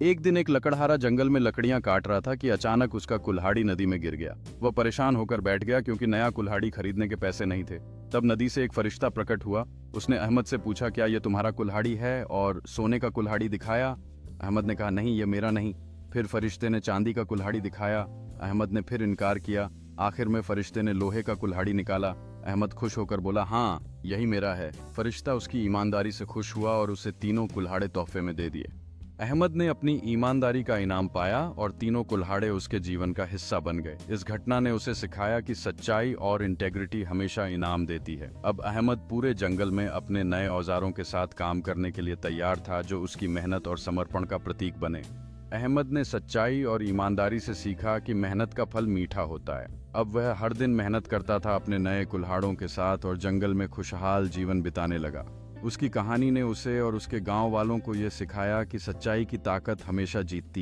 एक दिन एक लकड़हारा जंगल में लकड़ियां काट रहा था कि अचानक उसका कुल्हाड़ी नदी में गिर गया। वह परेशान होकर बैठ गया क्योंकि नया कुल्हाड़ी खरीदने के पैसे नहीं थे। तब नदी से एक फरिश्ता प्रकट हुआ। उसने अहमद से पूछा, क्या ये तुम्हारा कुल्हाड़ी है? और सोने का कुल्हाड़ी दिखाया। अहमद ने कहा, नहीं, ये मेरा नहीं। फिर फरिश्ते ने चांदी का कुल्हाड़ी दिखाया। अहमद ने फिर इनकार किया। आखिर में फरिश्ते ने लोहे का कुल्हाड़ी निकाला। अहमद खुश होकर बोला, हाँ, यही मेरा है। फरिश्ता उसकी ईमानदारी से खुश हुआ और उसे तीनों कुल्हाड़े तोहफे में दे दिए। अहमद ने अपनी ईमानदारी का इनाम पाया और तीनों कुल्हाड़े उसके जीवन का हिस्सा बन गए। इस घटना ने उसे सिखाया कि सच्चाई और इंटेग्रिटी हमेशा इनाम देती है। अब अहमद पूरे जंगल में अपने नए औजारों के साथ काम करने के लिए तैयार था, जो उसकी मेहनत और समर्पण का प्रतीक बने। अहमद ने सच्चाई और ईमानदारी से सीखा कि मेहनत का फल मीठा होता है। अब वह हर दिन मेहनत करता था अपने नए कुल्हाड़ों के साथ और जंगल में खुशहाल जीवन बिताने लगा। उसकी कहानी ने उसे और उसके गांव वालों को यह सिखाया कि सच्चाई की ताकत हमेशा जीतती है।